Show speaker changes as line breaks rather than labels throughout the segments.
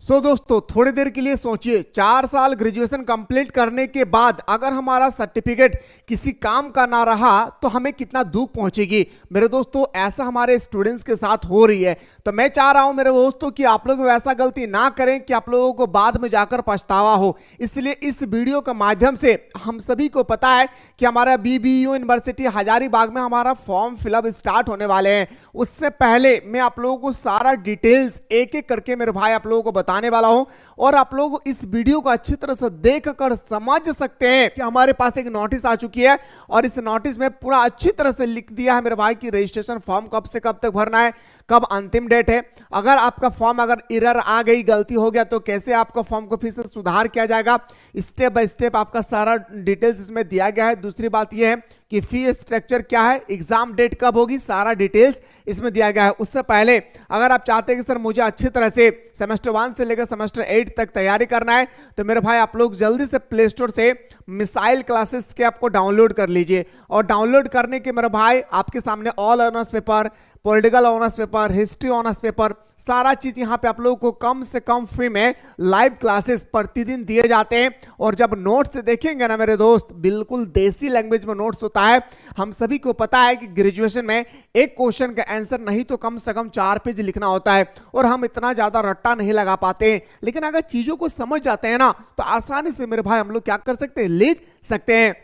दोस्तों थोड़ी देर के लिए सोचिए, 4 साल ग्रेजुएशन कंप्लीट करने के बाद अगर हमारा सर्टिफिकेट किसी काम का ना रहा तो हमें कितना दुख पहुंचेगी। मेरे दोस्तों ऐसा हमारे स्टूडेंट्स के साथ हो रही है, तो मैं चाह रहा हूं मेरे दोस्तों कि आप लोग वैसा गलती ना करें कि आप लोगों को बाद में जाकर पछतावा हो। इसलिए इस वीडियो के माध्यम से हम सभी को पता है कि हमारा बीबीयू यूनिवर्सिटी हजारीबाग में हमारा फॉर्म फिलअप स्टार्ट होने वाले हैं। उससे पहले मैं आप लोगों को सारा डिटेल्स एक एक करके मेरे भाई आप लोगों को बताने वाला हूं, और आप लोग इस वीडियो को अच्छी तरह से देखकर समझ सकते हैं कि हमारे पास एक नोटिस आ चुकी है, और इस नोटिस में पूरा अच्छी तरह से लिख दिया है मेरे भाई कि रजिस्ट्रेशन फॉर्म कब से कब तक भरना है, कब अंतिम डेट है, अगर आपका फॉर्म अगर एरर आ गई, गलती हो गया तो कैसे आपका फॉर्म को फिर से सुधार किया जाएगा। स्टेप बाय स्टेप आपका सारा डिटेल्स इसमें दिया गया है। दूसरी बात यह है कि फी स्ट्रक्चर क्या है, एग्जाम डेट कब होगी, सारा डिटेल्स इसमें दिया गया है। उससे पहले अगर आप चाहते हैं कि सर मुझे अच्छी तरह से सेमेस्टर 1 से लेकर सेमेस्टर 8 तक तैयारी करना है, तो मेरे भाई आप लोग जल्दी से प्ले स्टोर से मिसाइल क्लासेस के आपको डाउनलोड कर लीजिए, और डाउनलोड करने के मेरे भाई आपके सामने all honours paper, political honours paper, history honours paper, सारा चीज यहां पे आप लोगों को कम से कम फ्री में लाइव क्लासेस प्रतिदिन दिए जाते हैं। और जब नोट्स देखेंगे ना मेरे दोस्त, बिल्कुल देसी लैंग्वेज में नोट्स होता है। हम सभी को पता है कि ग्रेजुएशन में एक क्वेश्चन का आंसर नहीं तो कम से कम 4 पेज लिखना होता है, और हम इतना ज्यादा रट्टा नहीं लगा पाते हैं। लेकिन अगर चीजों को समझ जाते हैं ना तो आसानी से मेरे भाई हम लोग क्या कर सकते हैं, लिख सकते हैं।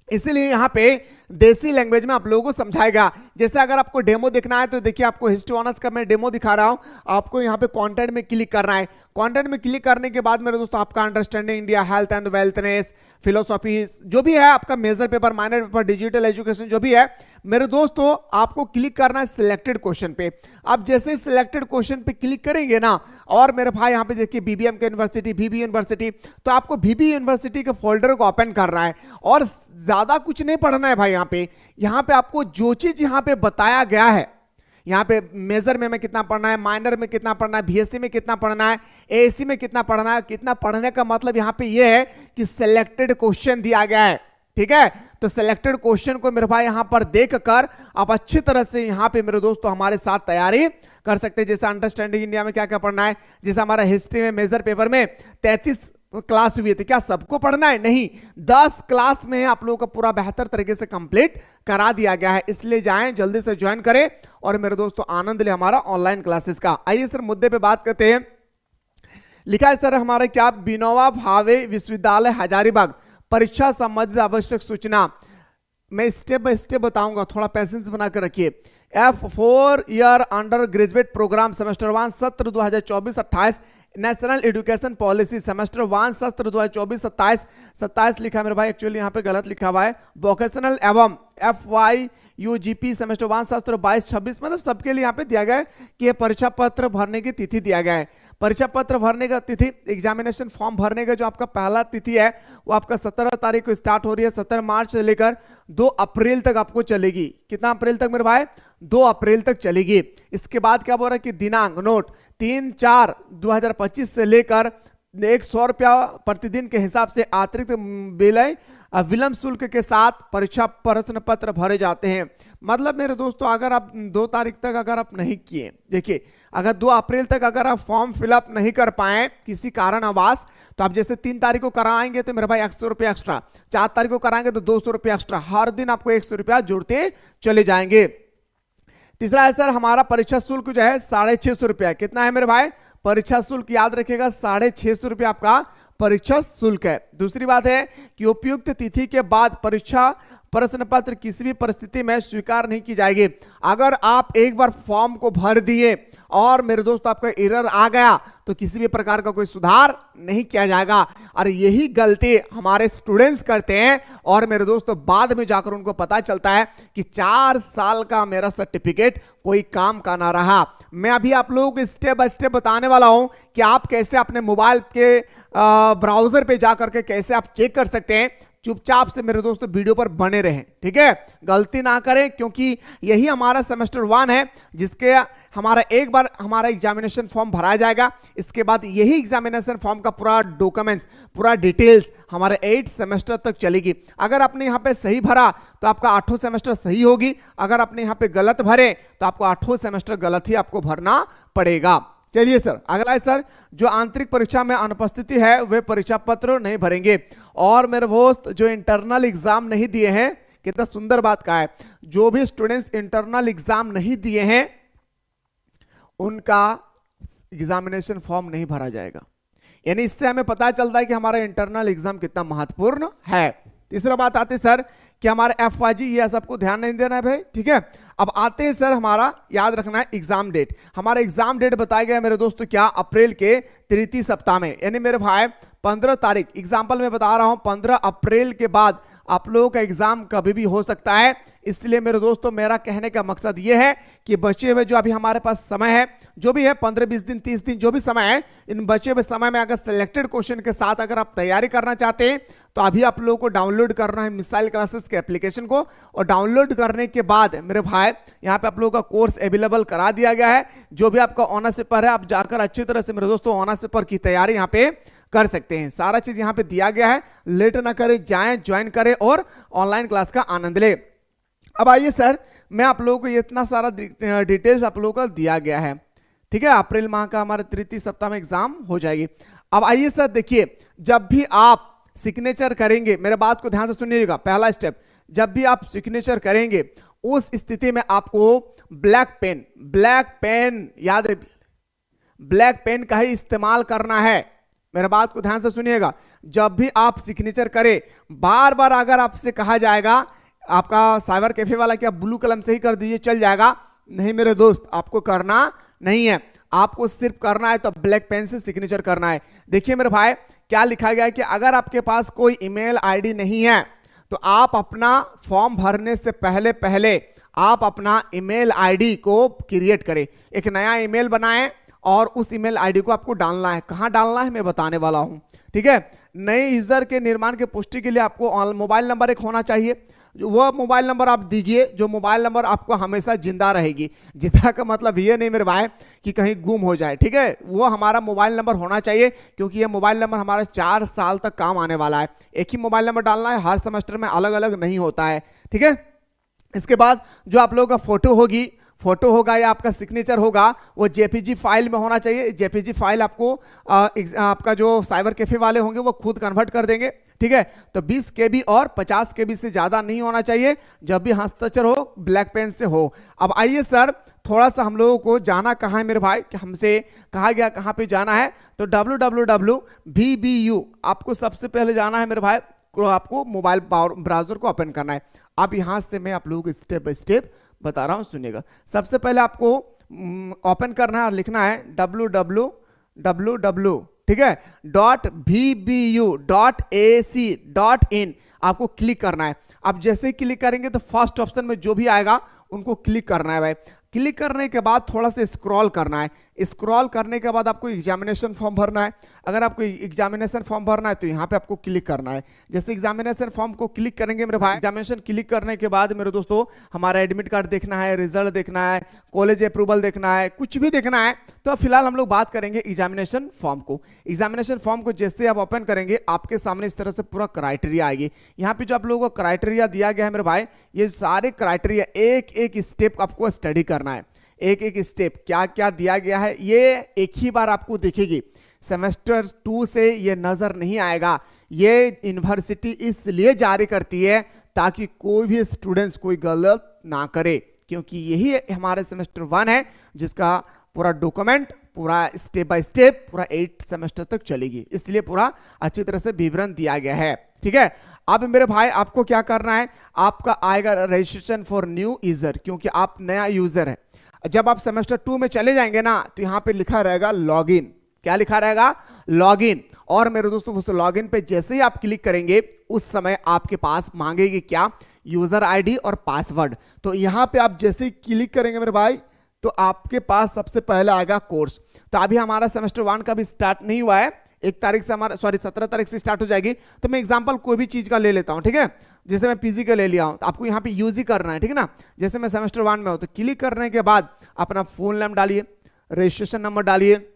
इसलिए यहां पे देसी लैंग्वेज में आप लोगों को समझाएगा। जैसे अगर आपको डेमो देखना है तो देखिए, आपको हिस्ट्री ऑनर्स का मैं डेमो दिखा रहा हूं। आपको यहां पे कंटेंट में क्लिक करना है। कंटेंट में क्लिक करने के बाद मेरे दोस्तों आपका understanding India, health and wellness, philosophy, जो भी है आपका major paper, minor paper, digital education जो भी है, मेरे दोस्तों आपको क्लिक करना है सिलेक्टेड क्वेश्चन पे। आप जैसे सिलेक्टेड क्वेश्चन पे क्लिक करेंगे ना, और मेरे भाई यहाँ पे देखिए बीबीएम के यूनिवर्सिटी, बीबी यूनिवर्सिटी, तो आपको बीबी यूनिवर्सिटी के फोल्डर को ओपन करना है, और ज्यादा कुछ नहीं पढ़ना है भाई। यहाँ पे आपको जो चीज यहाँ पे बताया गया है, यहाँ पे मेजर में कितना पढ़ना है, माइनर में कितना पढ़ना है, बीएससी में कितना पढ़ना है, एएससी में कितना पढ़ना है, कितना पढ़ने का मतलब यहाँ पे ये है कि सिलेक्टेड क्वेश्चन दिया गया है। ठीक है, तो सिलेक्टेड क्वेश्चन को मेरे भाई यहां पर देखकर आप अच्छी तरह से यहां पे मेरे दोस्तों हमारे साथ तैयारी कर सकते हैं। जैसे अंडरस्टैंडिंग इंडिया में क्या क्या पढ़ना है, जैसे हमारा हिस्ट्री में मेजर पेपर में 33 क्लास हुई थी, क्या सबको पढ़ना है? नहीं, 10 क्लास में आप लोगों का पूरा बेहतर तरीके से कंप्लीट करा दिया गया है। इसलिए जाएं, जल्दी से ज्वाइन करें और मेरे दोस्तों आनंद ले हमारा ऑनलाइन क्लासेस का। आइए सर मुद्दे पे बात करते हैं। लिखा है सर हमारे क्या, विनोबा भावे विश्वविद्यालय हजारीबाग परीक्षा संबंधित आवश्यक सूचना। मैं स्टेप बाय स्टेप बताऊंगा, थोड़ा पैसेंस बनाकर रखिए। F4 year undergraduate programme semester 1 सत्र 2024-28 नेशनल एजुकेशन पॉलिसी सेमेस्टर 1 सत्र 2024-27 लिखा है मेरे भाई, एक्चुअली यहाँ पे गलत लिखा हुआ है। वोकेशनल एवं FYUGP सेमेस्टर 1 सत्र 22-26, मतलब सबके लिए यहाँ पे दिया गया है कि ये परीक्षा पत्र भरने की तिथि दिया गया है। परीक्षा पत्र भरने का तिथि, एग्जामिनेशन फॉर्म भरने का जो आपका पहला तिथि है वो आपका 17 तारीख को स्टार्ट हो रही है। 17 मार्च से लेकर 2 अप्रैल तक आपको चलेगी। कितना अप्रैल तक मेरे भाई? 2 अप्रैल तक चलेगी। इसके बाद क्या बोल रहा है कि दिनांक नोट 3/4/2025 से लेकर 100 रुपया प्रतिदिन के हिसाब से अतिरिक्त विलय विलंब शुल्क के साथ परीक्षा प्रश्न पत्र भरे जाते हैं। मतलब मेरे दोस्तों अगर आप 2 तारीख तक अगर आप नहीं किए, देखिए अगर 2 अप्रैल तक अगर आप फॉर्म फिलअप नहीं कर पाए किसी कारणवश, तो आप जैसे 3 तारीख को कराएंगे तो मेरे भाई 100 रुपया एक्स्ट्रा, 4 तारीख को कराएंगे तो 200 रुपया एक्स्ट्रा, हर दिन आपको 100 रुपया जुड़ते चले जाएंगे। तीसरा है सर हमारा परीक्षा शुल्क जो है 650 रुपया। कितना है मेरे भाई? परीक्षा शुल्क याद रखिएगा, 650 रुपया आपका परीक्षा शुल्क है। दूसरी बात है कि उपयुक्त तिथि के बाद परीक्षा प्रश्न पत्र किसी भी परिस्थिति में स्वीकार नहीं की जाएगी। अगर आप एक बार फॉर्म को भर दिए और मेरे दोस्त आपका एरर आ गया तो किसी भी प्रकार का कोई सुधार नहीं किया जाएगा। और यही गलती हमारे स्टूडेंट्स करते हैं, और मेरे दोस्तों बाद में जाकर उनको पता चलता है कि 4 साल का मेरा सर्टिफिकेट कोई काम का ना रहा। मैं अभी आप लोगों को स्टेप बाय स्टेप बताने वाला हूं कि आप कैसे अपने मोबाइल के ब्राउजर पे जाकर के कैसे आप चेक कर सकते हैं। चुपचाप से मेरे दोस्तों वीडियो पर बने रहें, ठीक है, गलती ना करें, क्योंकि यही हमारा सेमेस्टर 1 है जिसके हमारा एक बार हमारा एग्जामिनेशन फॉर्म भरा जाएगा। इसके बाद यही एग्जामिनेशन फॉर्म का पूरा डॉक्यूमेंट्स, पूरा डिटेल्स हमारे 8 सेमेस्टर तक चलेगी। अगर आपने यहाँ पे सही भरा तो आपका 8वां सेमेस्टर सही होगी, अगर आपने यहाँ पे गलत भरे तो आपको 8वां सेमेस्टर गलत ही आपको भरना पड़ेगा। चलिए सर, अगला है सर, जो आंतरिक परीक्षा में अनुपस्थिति है वे परीक्षा पत्र नहीं भरेंगे। और मेरे दोस्त जो इंटरनल एग्जाम नहीं दिए हैं, कितना सुंदर बात कहा है, जो भी स्टूडेंट्स इंटरनल एग्जाम नहीं दिए हैं उनका एग्जामिनेशन फॉर्म नहीं भरा जाएगा। यानी इससे हमें पता चलता है कि हमारा इंटरनल एग्जाम कितना महत्वपूर्ण है। तीसरा बात आते सर कि हमारे FYG ये सबको ध्यान नहीं देना है भाई, ठीक है। अब आते हैं सर, हमारा याद रखना है एग्जाम डेट। हमारा एग्जाम डेट बताया गया मेरे दोस्तों क्या, अप्रैल के तृतीय सप्ताह में, यानी मेरे भाई 15 तारीख, एग्जाम्पल में बता रहा हूं 15 अप्रैल के बाद आप लोगों का एग्जाम कभी भी हो सकता है। इसलिए मेरे दोस्तों मेरा कहने का मकसद यह है कि बचे हुए जो अभी हमारे पास समय है, जो भी है 15-20 दिन 30 दिन जो भी समय है, इन बचे हुए समय में अगर सिलेक्टेड क्वेश्चन के साथ अगर आप तैयारी करना चाहते हैं तो अभी आप लोगों को डाउनलोड करना है मिसाइल क्लासेस के एप्लीकेशन को। और डाउनलोड करने के बाद मेरे भाई यहाँ पे आप लोगों का कोर्स अवेलेबल करा दिया गया है। जो भी आपका ऑनर्स पेपर है आप जाकर अच्छी तरह से मेरे दोस्तों ऑनर्स पेपर की तैयारी यहाँ पे कर सकते हैं। सारा चीज यहाँ पे दिया गया है, लेट ना करें, जाएं, ज्वाइन करें और ऑनलाइन क्लास का आनंद ले। अब आइए सर, मैं आप लोगों को इतना सारा डिटेल्स आप लोगों को दिया गया है, ठीक है। अप्रैल माह का हमारे तृतीय सप्ताह में एग्जाम हो जाएगी। अब आइए सर देखिए, जब भी आप सिग्नेचर करेंगे, मेरे बात को ध्यान से सुनिएगा, पहला स्टेप, जब भी आप सिग्नेचर करेंगे उस स्थिति में आपको ब्लैक पेन याद है, ब्लैक पेन का ही इस्तेमाल करना है। मेरे बात को ध्यान से सुनिएगा, जब भी आप सिग्नेचर करें, बार बार अगर आपसे कहा जाएगा आपका साइबर कैफे वाला कि आप ब्लू कलम से ही कर दीजिए चल जाएगा, नहीं मेरे दोस्त, आपको करना नहीं है। आपको सिर्फ करना है तो ब्लैक पेन से सिग्नेचर करना है। देखिए मेरे भाई क्या लिखा गया है कि अगर आपके पास कोई ईमेल आईडी नहीं है तो आप अपना फॉर्म भरने से पहले आप अपना ईमेल आईडी को क्रिएट करें, एक नया ईमेल बनाएं और उस ईमेल आईडी को आपको डालना है। कहां डालना है मैं बताने वाला हूं, ठीक है। नए यूजर के निर्माण की पुष्टि के लिए आपको मोबाइल नंबर एक होना चाहिए, वो मोबाइल नंबर आप दीजिए जो मोबाइल नंबर आपको हमेशा जिंदा रहेगी। जिंदा का मतलब ये नहीं मेरे भाई कि कहीं गुम हो जाए, ठीक है। वो हमारा मोबाइल नंबर होना चाहिए क्योंकि ये मोबाइल नंबर हमारा 4 साल तक काम आने वाला है। एक ही मोबाइल नंबर डालना है, हर सेमेस्टर में अलग अलग नहीं होता है, ठीक है। इसके बाद जो आप लोगों का फोटो होगा या आपका सिग्नेचर होगा वो जेपीजी फाइल में होना चाहिए। जेपीजी फाइल आपको आपका जो साइबर कैफे वाले होंगे वो खुद कन्वर्ट कर देंगे, ठीक है। तो 20 KB और 50 KB से ज्यादा नहीं होना चाहिए। जब भी हस्ताक्षर हो ब्लैक पेन से हो। अब आइए सर, थोड़ा सा हम लोगों को जाना कहाँ है मेरे भाई, कि हमसे कहा गया कहाँ पे जाना है, तो www.vbu आपको सबसे पहले जाना है मेरे भाई, आपको मोबाइल ब्राउजर को ओपन करना है। अब यहां से मैं आप लोगों को स्टेप बाय स्टेप बता रहा हूं, सुनिएगा। सबसे पहले आपको ओपन करना है और लिखना है www, ठीक है, .vbu.ac.in आपको क्लिक करना है। अब जैसे ही क्लिक करेंगे तो फर्स्ट ऑप्शन में जो भी आएगा उनको क्लिक करना है भाई। क्लिक करने के बाद थोड़ा सा स्क्रॉल करना है। स्क्रॉल करने के बाद आपको एग्जामिनेशन फॉर्म भरना है। अगर आपको एग्जामिनेशन फॉर्म भरना है तो यहाँ पे आपको क्लिक करना है। जैसे एग्जामिनेशन फॉर्म को क्लिक करेंगे मेरे भाई, एग्जामिनेशन क्लिक करने के बाद मेरे दोस्तों हमारा एडमिट कार्ड देखना है, रिजल्ट देखना है, कॉलेज अप्रूवल देखना है, कुछ भी देखना है। तो फिलहाल हम लोग बात करेंगे एग्जामिनेशन फॉर्म को। एग्जामिनेशन फॉर्म को जैसे आप ओपन करेंगे आपके सामने इस तरह से पूरा क्राइटेरिया आएगी। यहाँ पे जो आप लोगों को क्राइटेरिया दिया गया है मेरे भाई, ये सारे क्राइटेरिया एक एक स्टेप आपको स्टडी करना है। एक एक स्टेप क्या क्या दिया गया है ये एक ही बार आपको दिखेगी। सेमेस्टर 2 से ये नजर नहीं आएगा। ये यूनिवर्सिटी इसलिए जारी करती है ताकि कोई भी स्टूडेंट्स कोई गलत ना करे, क्योंकि यही हमारे सेमेस्टर 1 है जिसका पूरा डॉक्यूमेंट पूरा स्टेप बाय स्टेप पूरा 8 सेमेस्टर तक चलेगी, इसलिए पूरा अच्छी तरह से विवरण दिया गया है, ठीक है। अब मेरे भाई आपको क्या करना है, आपका आएगा रजिस्ट्रेशन फॉर न्यू यूजर, क्योंकि आप नया यूजर है। जब आप सेमेस्टर 2 में चले जाएंगे ना तो यहां पे लिखा रहेगा लॉगिन। क्या लिखा रहेगा? लॉगिन। और मेरे दोस्तों उस लॉगिन पे जैसे ही आप क्लिक करेंगे उस समय आपके पास मांगेगी क्या? यूजर आईडी और पासवर्ड। तो यहां पे आप जैसे ही क्लिक करेंगे मेरे भाई तो आपके पास सबसे पहले आएगा कोर्स। तो अभी हमारा सेमेस्टर 1 का भी स्टार्ट नहीं हुआ है, 17 तारीख से स्टार्ट हो जाएगी। तो मैं एग्जांपल कोई भी चीज का ले लेता हूं, ठीक है। जैसे मैं पीजी का ले लिया हूं तो आपको यहां पे यूज ही करना है, ठीक है ना। जैसे मैं सेमेस्टर 1 में हूं तो क्लिक करने के बाद अपना फोन नेम डालिए, रजिस्ट्रेशन नंबर डालिए,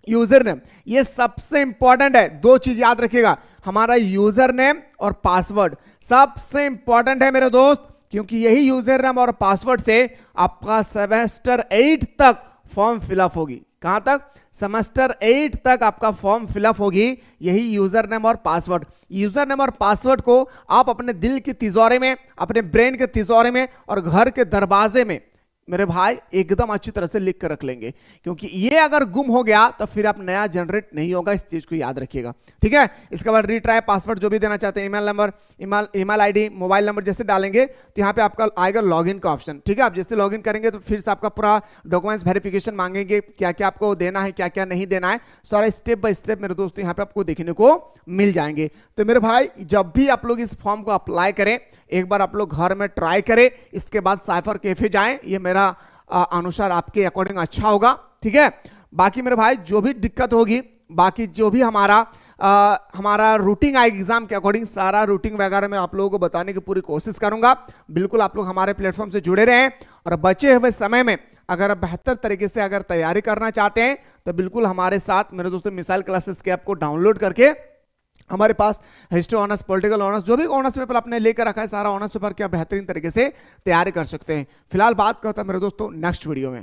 यूजर नेम। ये सबसे इंपॉर्टेंट है, 2 चीज याद रखिएगा, हमारा यूजर नेम और पासवर्ड सबसे इंपॉर्टेंट है मेरे दोस्त, क्योंकि यही यूजर नेम और पासवर्ड से आपका सेमेस्टर 8 तक फॉर्म फिलअप होगी। कहां तक? सेमेस्टर 8 तक आपका फॉर्म फिलअप होगी यही यूजर नेम और पासवर्ड। यूजर नेम और पासवर्ड को आप अपने दिल के तिजोरे में, अपने ब्रेन के तिजोरे में और घर के दरवाजे में मेरे भाई एकदम अच्छी तरह से लिख कर रख लेंगे, क्योंकि ये अगर गुम हो गया तो फिर आप नया जनरेट नहीं होगा, इस चीज को याद रखिएगा, ठीक है। इसके बाद रीट्राई पासवर्ड जो भी देना चाहते हैं, email number, email ID, mobile number जैसे डालेंगे तो यहाँ पे आपका आएगा लॉगिन का ऑप्शन, ठीक है। आप जैसे लॉगिन करेंगे तो फिर से आपका पूरा डॉक्यूमेंट्स वेरिफिकेशन मांगेंगे, क्या क्या आपको देना है, क्या क्या नहीं देना है, सारा स्टेप बाय स्टेप मेरे दोस्तों यहाँ पे आपको देखने को मिल जाएंगे। तो मेरे भाई जब भी आप लोग इस फॉर्म को अप्लाई करें, एक बार आप लोग घर में ट्राई करें, इसके बाद साइफर कैफे जाएं, ये मेरा अनुसार आपके अकॉर्डिंग अच्छा होगा, ठीक है। बाकी मेरे भाई जो भी दिक्कत होगी, बाकी जो भी हमारा रूटिंग आएगी एग्जाम के अकॉर्डिंग, सारा रूटिंग वगैरह मैं आप लोगों को बताने की पूरी कोशिश करूंगा। बिल्कुल आप लोग हमारे प्लेटफॉर्म से जुड़े रहें और बचे हुए समय में अगर आप बेहतर तरीके से अगर तैयारी करना चाहते हैं तो बिल्कुल हमारे साथ मेरे दोस्तों मिसाइल क्लासेस के ऐप को डाउनलोड करके हमारे पास हिस्ट्री ऑनर्स, पॉलिटिकल ऑनर्स, जो भी ऑनर्स पेपर आपने लेकर रखा है सारा ऑनर्स पेपर के आप बेहतरीन तरीके से तैयारी कर सकते हैं। फिलहाल बात करता हूं मेरे दोस्तों नेक्स्ट वीडियो में।